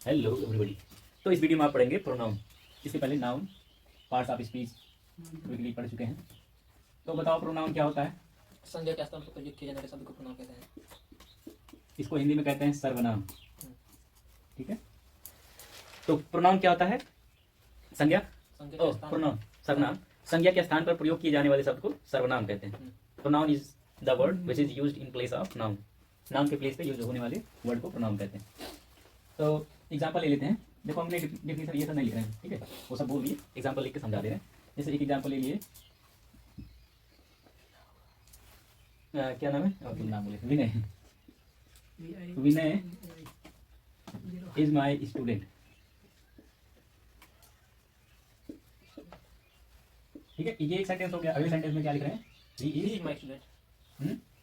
Hello everybody. तो इस video में आप पढ़ेंगे प्रोनाउन। इसके पहले noun, parts of speech weekly पढ़ चुके हैं। तो बताओ प्रोनाउन क्या होता है? संज्ञा के स्थान पर प्रयुक्त किए जाने वाले शब्द को प्रोनाउन कहते हैं। इसको हिंदी में कहते हैं सर्वनाम। ठीक है, तो प्रोनाउन क्या होता है? संज्ञा प्रोनाउन सर्वनाम। संज्ञा के स्थान पर प्रयोग किए जाने वाले शब्द को सर्वनाम कहते हैं। Pronoun is the word which is used in place of noun. Noun के प्लेस पे यूज होने वाले वर्ड को प्रोनाउन कहते हैं। तो एग्जांपल ले लेते हैं। देखो हमने डेफिनेशन ये सब नहीं लिख रहे हैं, ठीक है, वो सब बोल दिए, एग्जांपल लिख के समझा दे रहे हैं। जैसे एक एग्जांपल ले लिए, क्या नाम है? और नाम बोले विनय। विनय इज माय स्टूडेंट। ठीक है, ये एक सेंटेंस हो गया। अगले सेंटेंस में क्या लिख रहे हैं? He is my student.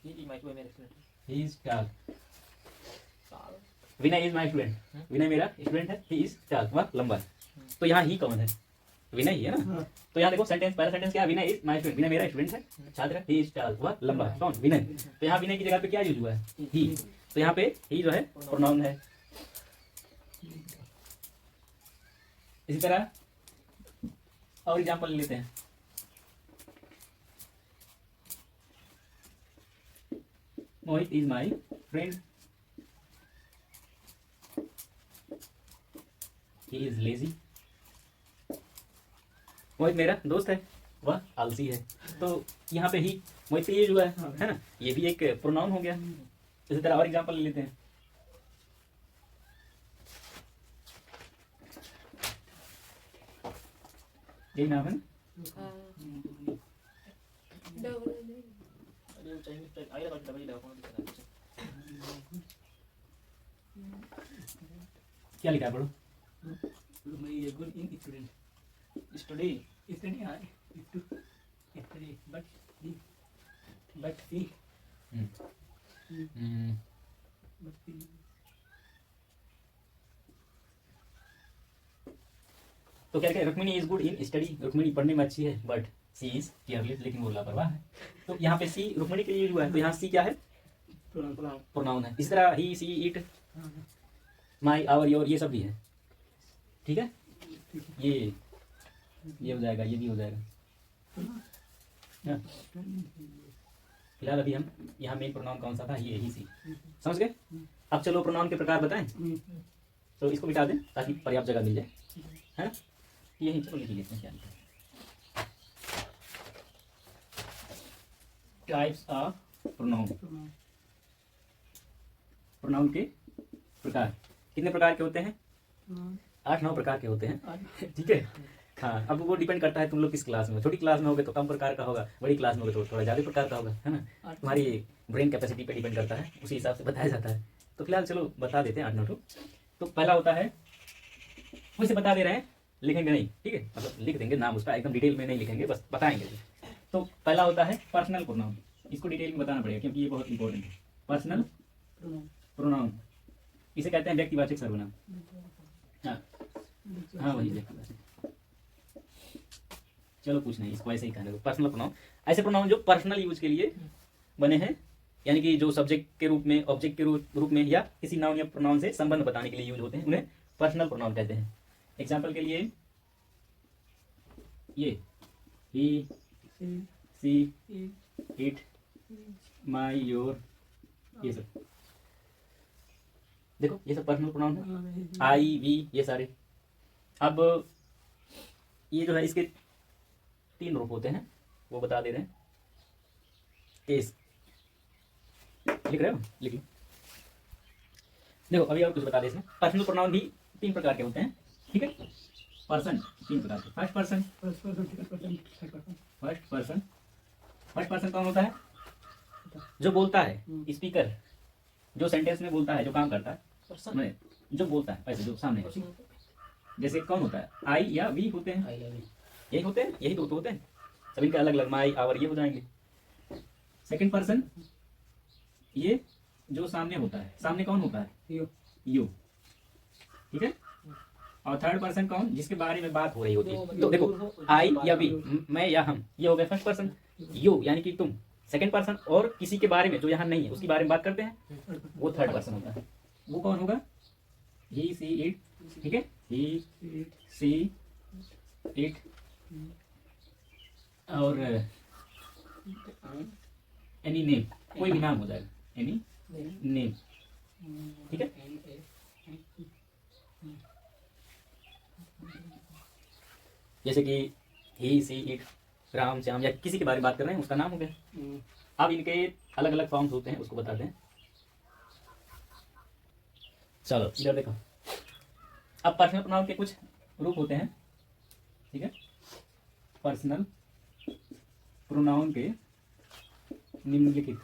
He is my student. He is tall. Vinay is my student. Vinay मेरा स्टूडेंट है। ही इज टॉल, वह लंबा है। तो यहाँ ही कौन है? विनय ही है ना। तो यहाँ देखो सेंटेंस, पहला सेंटेंस क्या है? विनय इज माय स्टूडेंट। विनय मेरा स्टूडेंट है, छात्र है। ही इज टॉल, वह लंबा है। कौन? विनय। तो यहाँ विनय की जगह पे क्या यूज हुआ है? ही। तो यहाँ पे ही जो है प्रोनाउन है। इसी तरह और एग्जांपल ले लेते हैं। Mohit is my friend. He is lazy. Mohit मेरा दोस्त है, वह आलसी है। तो यहाँ पे ही मोहित पे ये जो है ना, ये भी एक प्रोनाउन हो गया। इसी तरह और एग्जांपल ले लेते हैं। यही नाम है ना? क्या लिखा है? पढ़ो। good in student. Study Study, study, but he. तो क्या लिखा है? Rukmini is good in study. Rukmini पढ़ने में अच्छी है, बट सी इज केयरलेस, लेकिन वो लापरवाह है। तो यहाँ पे सी रुक्मिणी के लिए हुआ है, तो यहाँ सी क्या है? प्रोनाउन है। इस तरह ही, सी, इट, माई, आवर, योर, ये सब भी है। ठीक है, ये हो जाएगा, ये भी हो जाएगा। हाँ। फिलहाल अभी हम यहाँ मेन प्रोनाउन कौन सा था? ये ही सी। समझ गए? अब चलो प्रोनाउन के प्रकार बताएं। तो इसको मिटा दें ताकि पर्याप्त जगह मिल जाए, है ना? यही चलो लिख लेते हैं क्या लिखा है। Types of pronoun. प्रोनाउन के प्रकार कितने प्रकार के होते हैं? 8-9 प्रकार के होते हैं। ठीक है, हाँ। अब वो डिपेंड करता है तुम लोग किस क्लास में हो। छोटी क्लास में होगे तो कम प्रकार का होगा, बड़ी क्लास में होगे तो थोड़ा ज़्यादा प्रकार का होगा, है ना? तुम्हारी ब्रेन कैपेसिटी पे डिपेंड करता है, उसी हिसाब से बताया जाता है। तो फिलहाल चलो बता देते हैं 8-9 ठो। तो पहला होता है, वैसे बता दे रहे हैं, लिखेंगे नहीं, ठीक है, मतलब लिख देंगे नाम उसका, एकदम डिटेल में नहीं लिखेंगे, बस बताएंगे। तो पहला होता है पर्सनल प्रोनाउन। इसको डिटेल में बताना पड़ेगा क्योंकि ये बहुत इंपॉर्टेंट है। पर्सनल प्रोनाउन, इसे कहते हैं व्यक्तिवाचक सर्वनाम। हाँ वही व्यक्तिवाचक। चलो कुछ नहीं, इसको ऐसे ही कहने दो, पर्सनल प्रोनाउन। ऐसे प्रोनाउन जो पर्सनल यूज के लिए बने हैं, यानी कि जो सब्जेक्ट के रूप में, ऑब्जेक्ट के रूप में या किसी नाउन या प्रोनाउन से संबंध बताने के लिए यूज होते हैं, उन्हें पर्सनल प्रोनाउन कहते हैं। एग्जाम्पल के लिए ये ही, सी, इट, माई, योर, ये सब देखो, ये सब पर्सनल प्रोनाउन है। आई, वी, ये सारे। अब ये जो है, इसके 3 रूप होते हैं, वो बता दे रहे हैं। केस लिख रहे हो? लिख लो। देखो अभी और कुछ बता दे इसमें। पर्सनल प्रोनाउन भी 3 प्रकार के होते हैं, ठीक है। पर्सन 3 प्रकार के। फर्स्ट पर्सन कौन होता है? जो बोलता है, स्पीकर, जो सेंटेंस में बोलता है, जो काम करता है, जो बोलता है, ऐसे जो सामने। जैसे कौन होता है? आई या वी होते हैं, यही होते हैं, यही दो तो होते हैं। सभी के अलग अलग माई, आवर, ये हो जाएंगे। सेकंड पर्सन, ये जो सामने होता है, सामने कौन होता है? यू, ठीक है। और थर्ड पर्सन कौन? जिसके बारे में बात हो रही होती है। तो देखो आई या वी, मैं या हम, ये हो गया फर्स्ट पर्सन। यू यानी कि तुम, सेकंड पर्सन। और किसी के बारे में जो यहाँ नहीं है, उसके बारे में बात करते हैं, वो थर्ड पर्सन होता है। वो कौन होगा? ही सी इट, ठीक है, ही सी इट, और एनी नेम, कोई भी नाम हो जाएगा, एनी नेम, ठीक है। जैसे कि ही सी इट, राम श्याम, या किसी के बारे में बात कर रहे हैं, उसका नाम हो गया। अब इनके अलग अलग फॉर्म्स होते हैं, उसको बताते हैं। चलो इधर देखो, अब पर्सनल प्रोनाउन के कुछ रूप होते हैं, ठीक है। पर्सनल प्रोनाउन के निम्नलिखित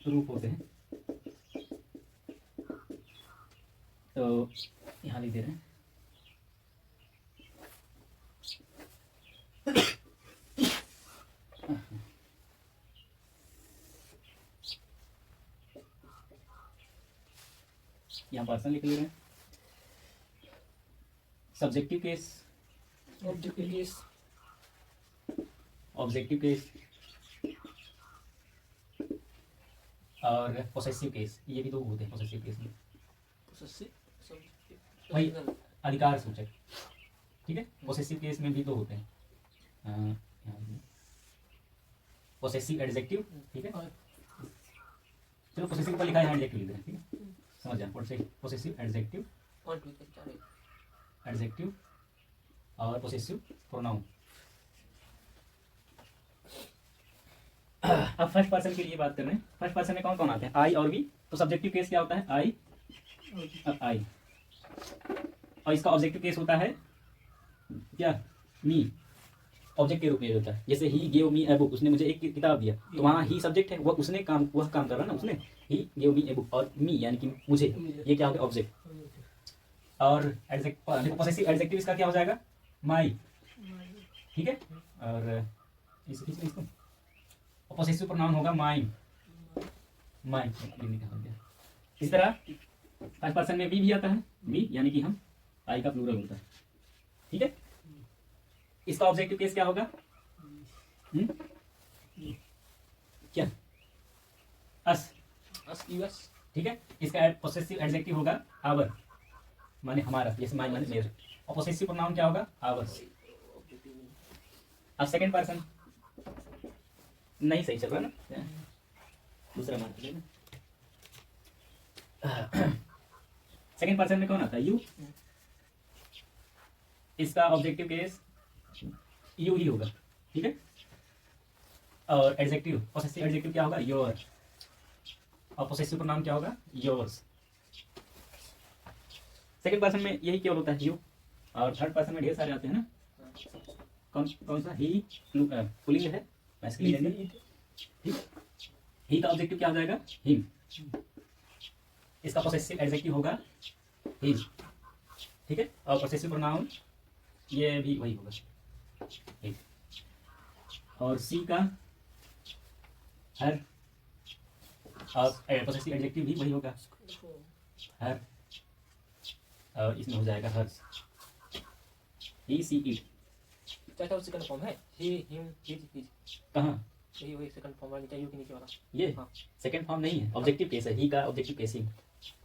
रूप होते हैं, तो यहाँ लिख दे रहे हैं। यहाँ पर्सन लिख ले रहे हैं। Subjective case, objective case, objective case और पोसेसिव केस, ये भी दो होते हैं पोसेसिव केस में। वही अधिकार सूचक, ठीक है। पोसेसिव केस में भी दो होते हैं, पोसेसिव एडजेक्टिव, ठीक है। चलो पोसेसिव पर लिखा है, एडजेक्टिव लिख रहे हैं, ठीक है, समझ जाए। पोसेसिव एडजेक्टिव, एडजेक्टिव और पोसेसिव प्रोनाउन। अब फर्स्ट पर्सन के लिए बात कर रहे हैं। फर्स्ट पर्सन में कौन कौन आते हैं, आई और वी। तो सब्जेक्टिव केस क्या होता है, आई, आई, और इसका ऑब्जेक्टिव केस होता है क्या, मी, ऑब्जेक्ट के रूप में होता है। जैसे he gave me a book, उसने मुझे एक किताब दिया, तो वहाँ ही सब्जेक्ट है, वह उसने काम, वह काम कर रहा है ना, उसने he gave me a book, और मी यानी कि मुझे, ये क्या हो गया, ऑब्जेक्ट। और पोसेसिव एडजेक्टिव इसका क्या हो जाएगा, माई, ठीक है। और इसको पोसेसिव प्रोनाउन होगा माइन, माइन। इस तरह फर्स्ट पर्सन में भी आता है, भी यानी कि हम, आई का प्लूरल होता है, ठीक है। इसका ऑब्जेक्टिव केस क्या होगा, क्या, अस, यूएस, ठीक है। इसका पोसेसिव एडजेक्टिव होगा आवर, माने हमारा, जैसे माई माने मेरे। और पोसेसिव प्रोनाउन क्या होगा, आवर्स। अब सेकंड पर्सन नहीं सही चल रहा ना, दूसरा मान लेना। सेकंड पर्सन में कौन आता है, यू। इसका ऑब्जेक्टिव केस यू ही होगा, ठीक है। और एडजेक्टिव, पोसेसिव एडजेक्टिव क्या होगा, योर, और पोसेसिव प्रोनाउन क्या होगा, योर्स। सेकंड पर्सन में यही केवल होता है यू, और थर्ड पर्सन में ढेर सारे आते हैं ना। कौन कौन सा, ही पुलिंग है, मैस्कुलिन है, ठीक। ही का ऑब्जेक्टिव क्या हो जाएगा, हिम। इसका पोसेसिव एडजेक्टिव होगा हिज, ठीक है। और पोसेसिव प्रोनाउन ये भी वही होगा, हिज। और सी का हर, और पोसेसिव एडजेक्टिव भी वही होगा, हर, और इसमें हो जाएगा हर्स, ही सी इट। चाहे तो सेकंड फॉर्म है, ही हिम हिज, कहाँ, यही वही सेकंड फॉर्म वाला नीचे, यू के नीचे वाला, ये हाँ। सेकंड फॉर्म नहीं है, ऑब्जेक्टिव केस है, ही का ऑब्जेक्टिव केस ही।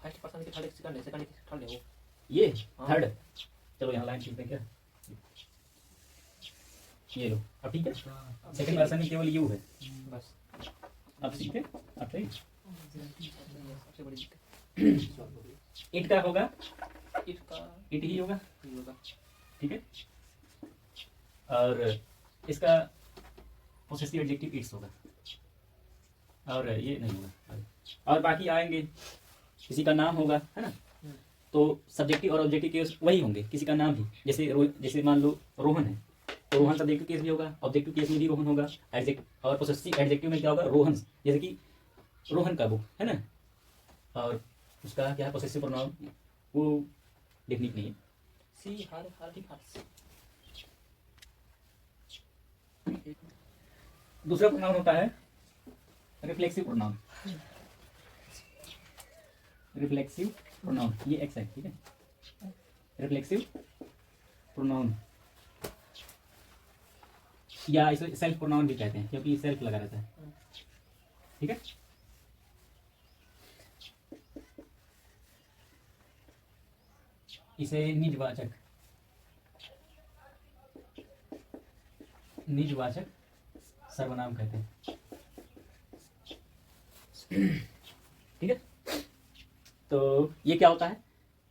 फर्स्ट पर्सन के थर्ड सेकंड है, सेकंड थर्ड है वो, ये हाँ। थर्ड, चलो यहाँ लाइन खींचते हैं क्या, ये लो, अब ठीक है। सेकंड पर्सन में केवल यू है, बस। अब ठीक है, अब सही। सबसे बड़ी दिक्कत इट का होगा, इसका इट ही होगा, ये होगा, ठीक है। और इसका पोसेसिव एडजेक्टिव इट्स होगा, और ये नहीं होगा। और बाकी आएंगे, किसी का नाम होगा, है ना, तो सब्जेक्टिव और ऑब्जेक्टिव केस वही होंगे, किसी का नाम भी। जैसे मान लो रोहन है, तो रोहन सब्जेक्टिव केस भी होगा, ऑब्जेक्टिव केस में भी रोहन होगा, एडजेक्टिव और पोसेसिव एडजेक्टिव में क्या होगा, रोहन। जैसे कि रोहन का बुक है ना, और उसका क्या है, पोसेसिव प्रोनाउन, वो लिखने की नहीं है। सी हर हर ही हर। दूसरा प्रोनाउन होता है रिफ्लेक्सिव प्रोनाउन, रिफ्लेक्सिव प्रोनाउन, ये एक्स है, ठीक है। रिफ्लेक्सिव प्रोनाउन, या इसे सेल्फ प्रोनाउन भी कहते हैं, क्योंकि सेल्फ लगा रहता है, ठीक है। इसे निजवाचक सर्वनाम कहते हैं। ठीक है, तो ये क्या होता है?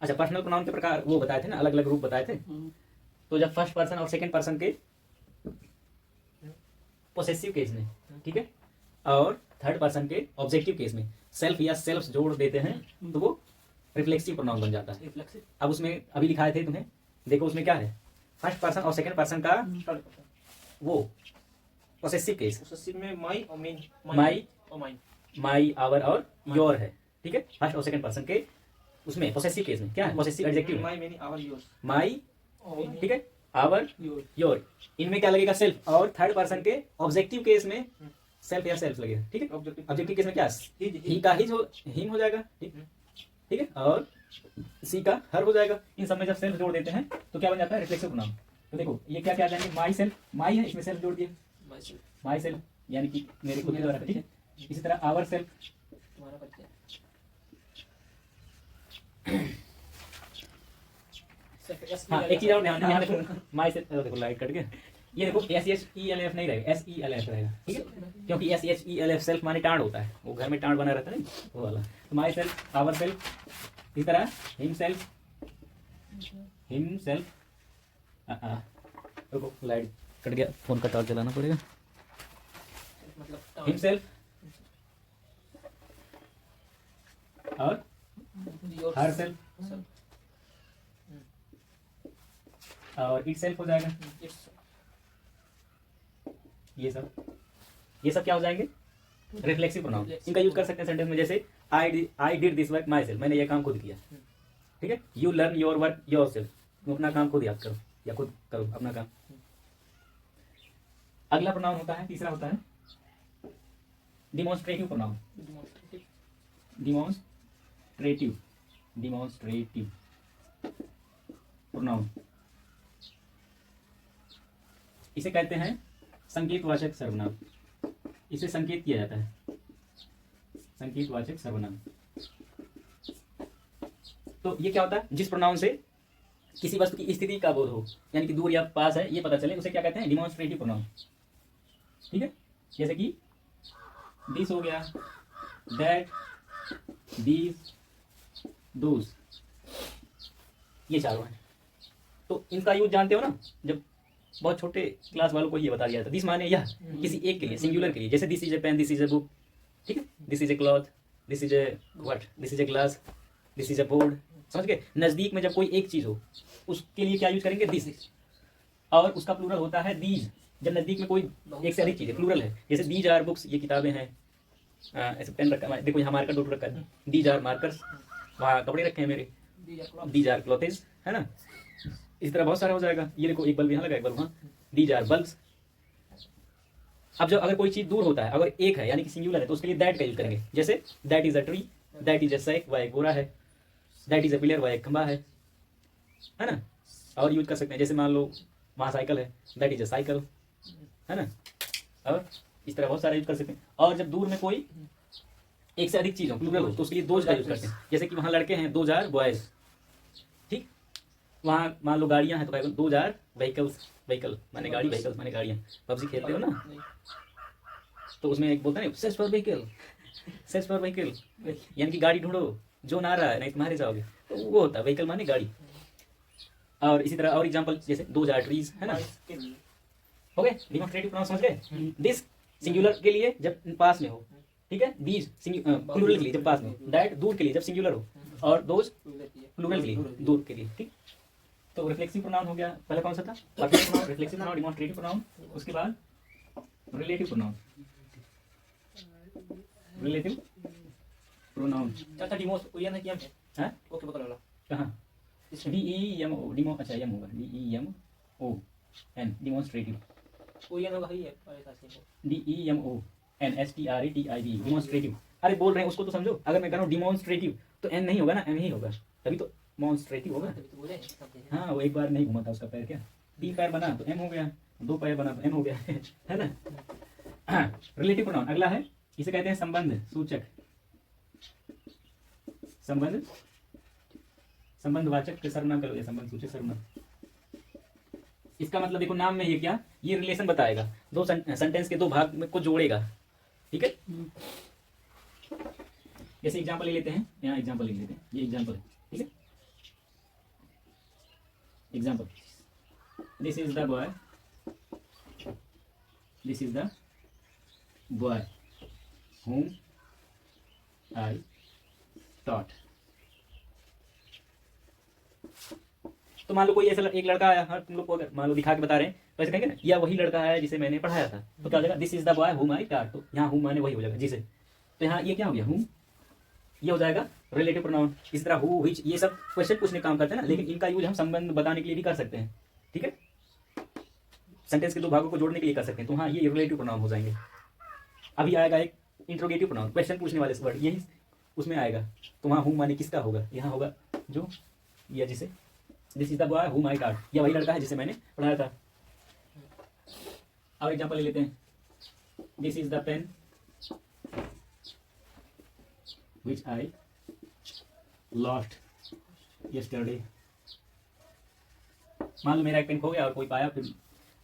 अच्छा, पर्सनल प्रोनाउन के प्रकार वो बताए थे ना, अलग अलग रूप बताए थे। तो जब फर्स्ट पर्सन और सेकंड पर्सन के पोसेसिव केस में, ठीक है, और थर्ड पर्सन के ऑब्जेक्टिव केस में सेल्फ या सेल्फ जोड़ देते हैं तो वो रिफ्लेक्सिव प्रोनाउन बन जाता है। रिफ्लेक्सिव अब उसमें अभी लिखाए थे तुम्हें, देखो उसमें क्या है, फर्स्ट पर्सन और सेकंड पर्सन का वो पोसेसिव केस, पोसेसिव में माई और मीन, माई और माइन, माई आवर और योर है। ठीक है, फर्स्ट और सेकंड पर्सन के उसमें पोसेसिव केस में क्या है, पोसेसिव एडजेक्टिव है माई मीन आवर योर्स, माई, और ठीक है, आवर योर योर, इनमें क्या लगेगा सेल्फ, और थर्ड पर्सन के ऑब्जेक्टिव केस में सेल्फ या सेल्फ लगेगा। ठीक है, ऑब्जेक्टिव ऑब्जेक्टिव केस में क्या, ही का हिम हो जाएगा। ठीक ठीक है, और सी का हर हो जाएगा। इन सब में जब सेल्फ जोड़ देते हैं तो क्या बन जाता है, रिफ्लेक्सिव प्रोनाउन। तो देखो ये क्या क्या आ जाएंगे, माई सेल्फ, माई है इसमें सेल्फ जोड़ दिए, माई सेल्फ यानी कि मेरे खुद के द्वारा। ठीक है, इसी तरह आवर सेल्फ, तुम्हारा परिचय हाँ एक चीज और ध्यान, यहाँ देखो माई सेल्फ, देखो लाइट कट गया, ये देखो SELF नहीं रहेगा, SELF रहेगा। ठीक है, क्योंकि SELF सेल्फ माने टांड होता है, वो घर में टांड बना रहता है ना, वो वाला। तो माई सेल्फ, आवर सेल्फ, इसी तरह हिम सेल्फ, देखो लाइट कट गया, फोन का टॉर्च जलाना पड़ेगा। मतलब हिम सेल्फ और योर्स, हर सेल्फ और इट सेल्फ हो जाएगा। ये सब क्या हो जाएंगे, रिफ्लेक्सिव प्रोनाउन। इनका यूज कर सकते हैं सेंटेंस में, जैसे I did this work myself, मैंने ये काम खुद किया। ठीक है, you learn your work your self, तुम अपना काम खुद याद करो या खुद करो अपना काम। अगला प्रोनाउन होता है, तीसरा होता है डिमॉन्स्ट्रेटिव प्रोनाउन। डिमॉन्स्ट्रेटिव प्रोनाउन, इसे कहते हैं संकेतवाचक सर्वनाम। इसे संकेत किया जाता है, संकेतवाचक सर्वनाम। तो ये क्या होता है, जिस प्रोनाउन से किसी वस्तु की स्थिति का बोध हो, यानी कि दूर या पास है ये पता चले, उसे क्या कहते हैं, डिमॉन्स्ट्रेटिव प्रोनाउन। ठीक है, जैसे कि दिस हो गया, दैट, दीज, दोस, ये चारों हैं। तो इनका यूज जानते हो ना, जब बहुत छोटे क्लास वालों को ये बता दिया था, दिस माने यह, किसी एक के लिए, सिंगुलर के लिए, जैसे this is a pen, this is a book. ठीक है, this is a cloth, this is a what, this is a glass, this is a board. समझ गए, नजदीक में जब कोई एक चीज हो उसके लिए क्या यूज करेंगे, दिस, और उसका प्लूरल होता है दीज। जब नजदीक में कोई एक से अधिक चीज है, प्लूरल है, जैसे दीज आर बुक्स, ये किताबें हैं, ऐसे पेन रखा है, देखो यहाँ मार्कर डॉट रखा है, दीज आर मार्कर्स, वहाँ कपड़े रखे हैं मेरे, दीज आर क्लॉथेज, है ना। इस तरह बहुत सारा हो जाएगा। ये देखो एक बल्ब यहाँ लगा, एक बल्ब वहाँ, दीज आर बल्ब्स। अब जब अगर कोई चीज दूर होता है, अगर एक है यानी कि सिंगुलर है, तो उसके लिए दैट का यूज करेंगे, जैसे that is a tree, that is a sack, वह एक बोरा है, दैट इज अ पिलर, वह एक खंबा है ना। और यूज कर सकते हैं, जैसे मान लो वहाँ साइकिल है, दैट इज अ साइकिल, है ना। और इस तरह बहुत सारे यूज कर सकते हैं। और जब दूर में कोई एक से अधिक चीज हो, प्लूरल हो, तो उसके लिए दोज का यूज करते हैं, जैसे कि वहाँ लड़के हैं, दोज आर बॉयज। ठीक, वहाँ मान लो गाड़ियाँ हैं, तो दोज आर व्हीकल्स, व्हीकल माने गाड़ी, व्हीकल्स माने गाड़ियाँ। पबजी खेलते हो ना, तो उसमें एक बोलता है search for vehicle, search for vehicle, यानी कि गाड़ी ढूंढो, जो ना रहा है नहीं तुम्हारे जाओगे, तो वो होता है व्हीकल माने गाड़ी। और इसी तरह और एग्जांपल, जैसे दोज आर ट्रीज, है ना। हो गए डिमॉन्स्ट्रेटिव प्रोनाउन, समझ गए। दिस सिंगुलर के लिए जब पास में हो, ठीक है, दीज प्लूरल के लिए जब पास में हो, दैट दूर के लिए जब सिंगुलर हो, और दोज प्लूरल के लिए दूर के लिए। ठीक, तो रिफ्लेक्सिव प्रोनाउन हो गया, पहले कौन सा था, personal pronoun, reflexive pronoun, demonstrative pronoun, उसके बाद रिलेटिव प्रोनाउन। रिलेटिव प्रोनाउन चाचा डिमोस कोई ना क्या है, हैं, ओके पकड़ लो कहाँ, DEMO, डिमो, अच्छा एम होगा, DEMON, डिमॉन्स्ट्रेटिव, कोई ना वही है, ऐसा से DEMONSTRATIV, डिमॉन्स्ट्रेटिव। अरे बोल रहे हैं उसको तो समझो, अगर मैं कह रहा हूँ डिमॉन्स्ट्रेटिव तो एन नहीं होगा ना, एम ही होगा, तभी तो मॉन्स्ट्रेटिव होगा। तभी तो बोले हैं सब चीजें। हाँ, वो एक बार नहीं घुमा था उसका पैर, क्या 3 पैर बना तो एम हो गया, 2 पैर बना तो एम हो गया है ना। रिलेटिव प्रोनाउन अगला है, इसे कहते हैं संबंध सूचक, संबंध संबंधवाचक के सर्वनाम का लोग संबंध सूचक सर्वनाम। इसका मतलब देखो नाम में ये क्या, ये रिलेशन बताएगा, दो सेंटेंस के दो भाग में को जोड़ेगा। ठीक है, जैसे एग्जांपल ले लेते हैं, यहाँ एग्जांपल ले लेते हैं, ये एग्जांपल है। ठीक है, example, this is the boy, this is the boy whom I taught। तो मान लो कोई ऐसा एक लड़का आया, हाँ तुम लोग को अगर मान लो दिखा के बता रहे हैं तो ऐसे कहेंगे ना, या वही लड़का है जिसे मैंने पढ़ाया था, तो क्या हो जाएगा, this is the boy whom I taught। तो यहाँ whom माने वही हो जाएगा जिसे, तो यहाँ ये क्या हो गया, whom, ये हो जाएगा रिलेटिव प्रोनाउन। इस तरह who which ये सब क्वेश्चन पूछने काम करते हैं ना, लेकिन इनका यूज हम संबंध बताने के लिए भी कर सकते हैं। ठीक है, सेंटेंस के दो भागों को जोड़ने के लिए कर सकते हैं, तो हाँ ये रिलेटिव प्रोनाउन हो जाएंगे। अभी आएगा एक इंट्रोगेटिव प्रोनाउन, क्वेश्चन पूछने वाले वर्ड, यही उसमें आएगा, तो वहाँ whom माने किसका होगा, यहाँ होगा जो या जिसे, this is the boy whom I taught, या वही लड़का है जिसे मैंने पढ़ाया था। और एग्जांपल ले लेते हैं, this is the pen which I lost yesterday। मान लो मेरा एक पेन खो गया और कोई पाया, फिर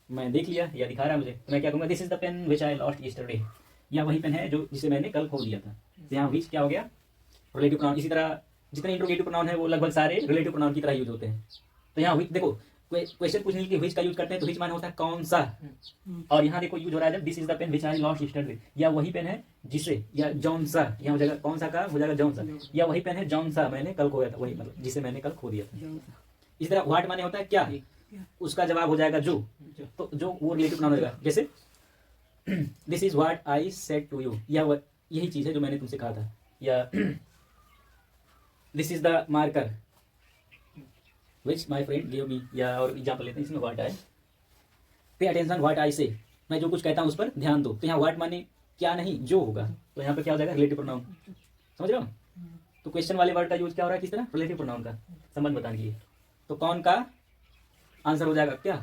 मैं देख लिया या दिखा रहा है मुझे, तो मैं क्या कहूँगा, this is the pen which I lost yesterday, या वही पेन है जो जिसे मैंने कल खो दिया था। तो यहाँ which क्या हो गया, रिलेटिव प्रोनाउन। इसी तरह जितने इंट्रोगेटिव प्रोनाउन है वो लगभग सारे रिलेटिव प्रोनाउन की तरह यूज होते हैं। तो यहाँ which देखो, क्वेश्चन पूछने के लिए which का यूज करते हैं, तो which माने होता है कौन सा, और यहाँ देखो यूज हो रहा है जब this is the pen which I lost yesterday, या वही पेन है जिसे, या जौन सा, यहाँ हो जाएगा कौन सा का हो जाएगा जौन सा, या वही पेन है जौन सा मैंने कल खोया था, वही मतलब जिसे मैंने कल खो दिया था। इस तरह व्हाट माने होता है क्या, उसका जवाब हो जाएगा जो, तो जो वो रिलेटिव प्रोनाउन होगा। जैसे this is what I said to you, या यही चीज है जो मैंने तुमसे कहा था, या this is the marker which my friend gave me, या और एग्जांपल लेते हैं इसमें व्हाट आए, पे अटेंशन व्हाट आई से, मैं जो कुछ कहता हूँ उस पर ध्यान दो। तो यहाँ व्हाट माने क्या नहीं जो होगा, तो यहाँ पे क्या हो जाएगा रिलेटिव प्रोनाउन। समझ रहे हो, तो क्वेश्चन वाले वर्ड का यूज क्या हो रहा है किस तरह, रिलेटिव प्रोनाउन का संबंध बताने के लिए। तो कौन का आंसर हो जाएगा क्या,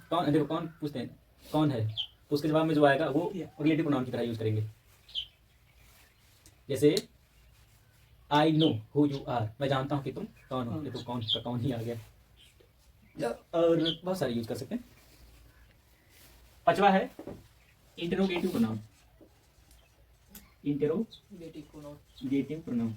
कौन, देखो कौन पूछते हैं कौन है, तो उसके जवाब में जो आएगा वो रिलेटिव प्रोनाउन की तरह यूज करेंगे। जैसे I know who you are, मैं जानता हूँ कि तुम कौन हो, देखो कौन का कौन ही आ गया। और बहुत सारे यूज कर सकते हैं। पांचवा है इंटरोगेटिव प्रोनाउन, गेटिव प्रोनाउन। Interrogative pronoun.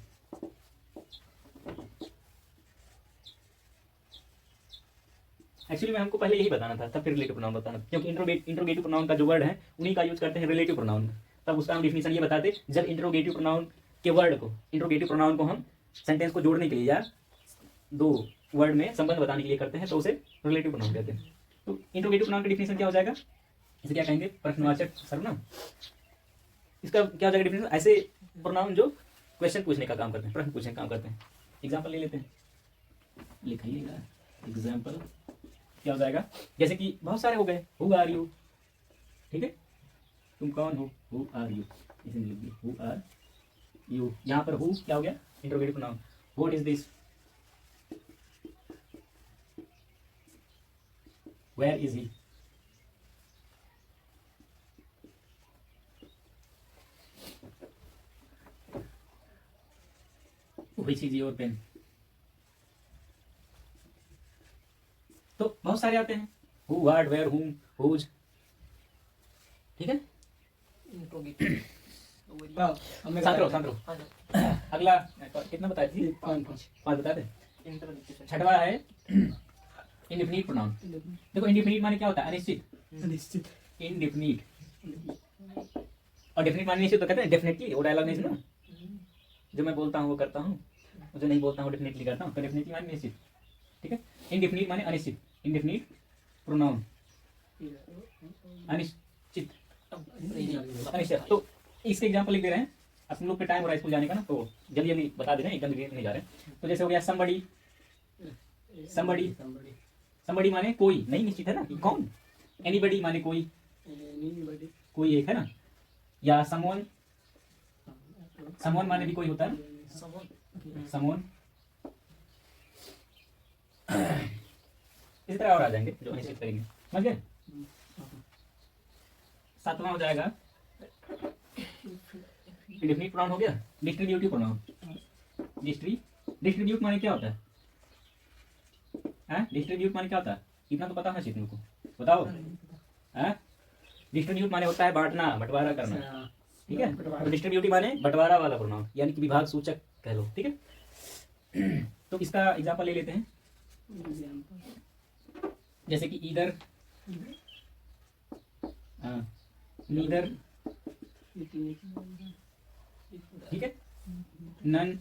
एक्चुअली मैं हमको पहले यही बताना था, तब फिर रिलेटिव प्रोनाउन बताना, क्योंकि इंट्रोगेटिव प्रोनाउन का जो वर्ड है उन्हीं का यूज करते हैं रिलेटिव प्रोनाउन। तब उसका हम डिफिनेशन ये बताते, जब इंट्रोगेटिव प्रोनाउन के वर्ड को, इंट्रोगेटिव प्रोनाउन को हम सेंटेंस को जोड़ने के लिए या दो वर्ड में संबंध बताने के लिए करते हैं, तो उसे रिलेटिव प्रोनाउन कहते हैं। तो इंट्रोगेटिव प्रोनाउन का डिफिनेशन क्या हो जाएगा, इसे क्या कहेंगे, प्रश्नवाचक सर्वनाम। इसका क्या हो जाएगा डिफिनेशन, ऐसे प्रोनाउन जो क्वेश्चन पूछने का काम करते हैं, प्रश्न पूछने का काम करते हैं। एग्जाम्पल ले लेते हैं, लिखाइएगा एग्जाम्पल क्या हो जाएगा, जैसे कि बहुत सारे हो गए, हु आर यू, ठीक है, तुम कौन हो, हु आर यू, इसे लिख दिए हु आर यू। यहाँ पर हु क्या हो गया, interrogative pronoun. What is this, where is he, which is your pen. तो बहुत सारे आते हैं, who, what, where, whom, whose, ठीक है। इंट्रोगेटिव शांत रहो। हाँ जी। अगला कितना बताए थे, पांच बताए थे। इंट्रोगेटिव छठवा है इंडेफिनिट प्रोनाउन। देखो इंडेफिनिट माने क्या होता है, अनिश्चित, अनिश्चित, इंडेफिनिट। और डेफिनिट माने निश्चित, तो कहते हैं डेफिनेटली, वो डायलॉग नहीं सुना, जो मैं बोलता हूँ वो करता हूँ, जो नहीं बोलता हूँ डेफिनेटली करता हूँ, तो डेफिनेटली माने निश्चित, ठीक है। इंडेफिनिट माने अनिश्चित, इंडेफिनिट प्रोनाउन अनिश्चित, अनिश्चित। तो इसके एग्जांपल लिख दे रहे हैं, अब तुम लोग पे टाइम हो रहा है स्कूल जाने का ना, तो जल्दी जल्दी बता दे रहे हैं, एकदम नहीं जा रहे हैं। तो जैसे हो गया somebody, somebody, somebody माने कोई, नहीं निश्चित है ना कि कौन। anybody माने कोई, कोई एक है ना, या someone, someone माने भी कोई होता है ना, someone। इस तरह और आ जाएंगे जो निश्चित करेंगे, समझ गए। सातवां हो जाएगा डिफिनिट प्रोनाउन हो गया, डिस्ट्रीब्यूटिव प्रोनाउन। डिस्ट्रीब्यूट माने क्या होता है, डिस्ट्रीब्यूट माने क्या होता है? इतना तो पता होना चाहिए तुमको, बताओ। डिस्ट्रीब्यूट माने होता है बांटना, बंटवारा करना, अच्छा, ठीक है। बंटवारा। और डिस्ट्रीब्यूटिव माने बंटवारा वाला प्रोनाउन, यानी कि विभाग सूचक कह लो, ठीक है। तो इसका एग्जांपल ले लेते हैं, एग्जाम्पल जैसे कि ईदर, नीदर, ठीक है, नन।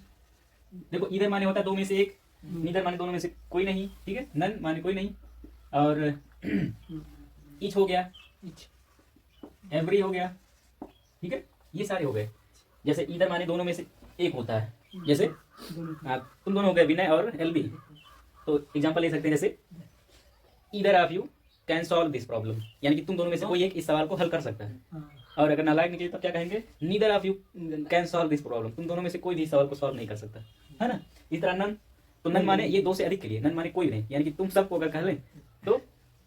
देखो ईदर माने होता है दो में से एक, नीदर माने दोनों में से कोई नहीं, ठीक है, नन माने कोई नहीं, और ईच हो गया, एवरी हो गया, ठीक है, ये सारे हो गए। जैसे ईदर माने दोनों में से एक होता है, जैसे तुम दोनों हो गए विनय और एलबी। तो एग्जांपल ले सकते हैं, जैसे either of you can solve this problem, यानी कि तुम दोनों में से कोई एक इस सवाल को हल कर सकता है। और अगर नालायक निकले तब क्या कहेंगे? Neither of you can solve this problem, तुम दोनों में से कोई भी सवाल को सॉल्व नहीं कर सकता, है ना। इस तरह नन, तो नन माने ये दो से अधिक के लिए, नन माने कोई नहीं, यानी कि तुम सबको अगर कह लें तो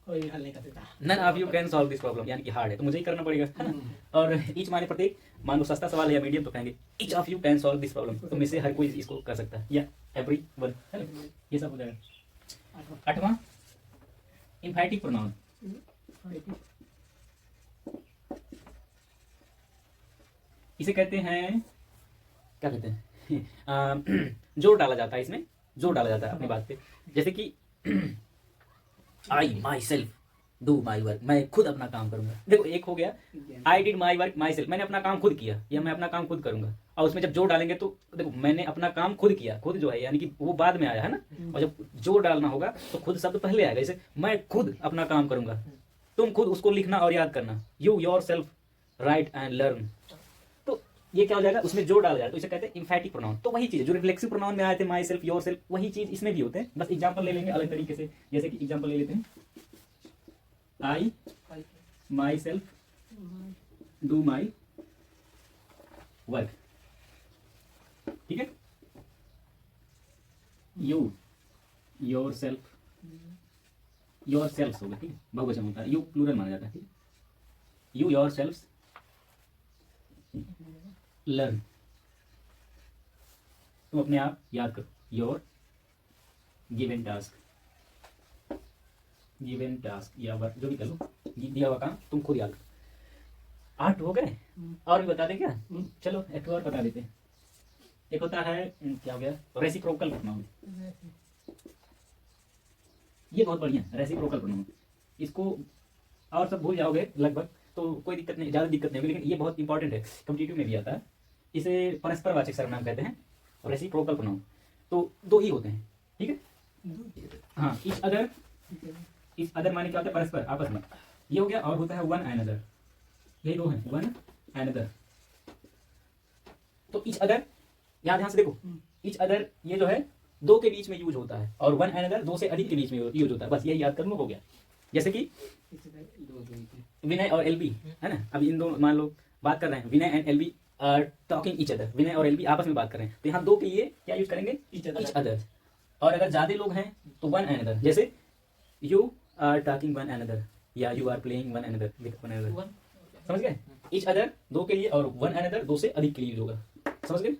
कोई हल नहीं कर सकता। None of you can solve this problem, यानी कि हार्ड है तो मुझे ही करना पड़ेगा, है ना। और ईच माने प्रत्येक, मान लो सस्ता सवाल है या मीडियम तो कहेंगे each of you can solve this problem, तो में से हर कोई इसको कर सकता है, या एवरी वन, है ना। ये सब हो जाएगा। 8वां इम्फैटिक प्रोनाउन, इसे कहते हैं, क्या कहते हैं, जोर डाला जाता है, इसमें जोर डाला जाता है अपनी बात पे। जैसे कि I myself do my work, मैं खुद अपना काम करूंगा। देखो एक हो गया I did my work myself, मैंने अपना काम खुद किया, या मैं अपना काम खुद करूंगा। और उसमें जब जोर डालेंगे तो देखो मैंने अपना काम खुद किया, खुद जो है यानी कि वो बाद में आया, है ना। और जब जोर डालना होगा तो खुद शब्द पहले आएगा। जैसे मैं खुद अपना काम करूंगा, तुम खुद उसको लिखना और याद करना, you your self right and learn. तो ये क्या हो जाएगा, उसमें जोर डाला जाएगा, तो इसे कहते हैं इम्फैटिक प्रोनाउन। तो वही चीज जो रिफ्लेक्सिव प्रोनाउन में आए थे, माई सेल्फ, योर सेल्फ, वही चीज इसमें भी होते हैं। बस एग्जाम्पल ले लेंगे अलग तरीके से। जैसे कि एग्जाम्पल ले लेते हैं, I myself do my work, ठीक है। You yourself, yourself होगा, ठीक है, बहुवचन होता है, यू प्लूरल माना जाता है, ठीक है। यू योर सेल्फ लर्न, तुम अपने आप याद करो, your given task, given task या वर्क जो भी कर लो, दिया हुआ काम तुम खुद याद करो। 8 हो गए, और भी बता दें क्या? चलो एक और बता देते हैं। एक होता है, क्या हो गया, रेसिप्रोकल प्रोनाउन। ये बहुत बढ़िया रेसिप्रोकल प्रोनाउन, इसको और सब भूल जाओगे लगभग तो कोई दिक्कत नहीं, ज्यादा दिक्कत नहीं होगी, लेकिन ये बहुत इंपॉर्टेंट है, कॉम्पिटिटिव में भी आता है। इसे परस्परवाचक सर्वनाम कहते हैं, रेसिप्रोकल प्रोनाउन। तो 2 ही होते हैं, ठीक है। हाँ, इच अदर, इस अदर माने क्या होता है, परस्पर, आपस में, ये हो गया। और होता है वन एंड अदर, यही 2 हैं, वन एंड अदर। तो इच अदर, यहाँ ध्यान से देखो, इच अदर ये जो है 2 के बीच में यूज होता है, और वन एंड अदर 2 से अधिक के बीच में यूज होता है। बस यही याद कर लो, हो गया। जैसे कि विनय और एलबी, है ना, अब इन दोनों मान लो बात कर रहे हैं, Vinay and LB are talking each other, Vinay और एलबी आपस में बात कर रहे हैं, तो यहाँ 2 के लिए क्या यूज करेंगे, ईच अदर। और अगर ज्यादा लोग हैं तो वन एंड अदर, जैसे you are talking one another, या you are playing one another with one another, समझ गए। ईच अदर 2 के लिए और वन अनदर 2 से अधिक के लिए यूज होगा, समझ गए।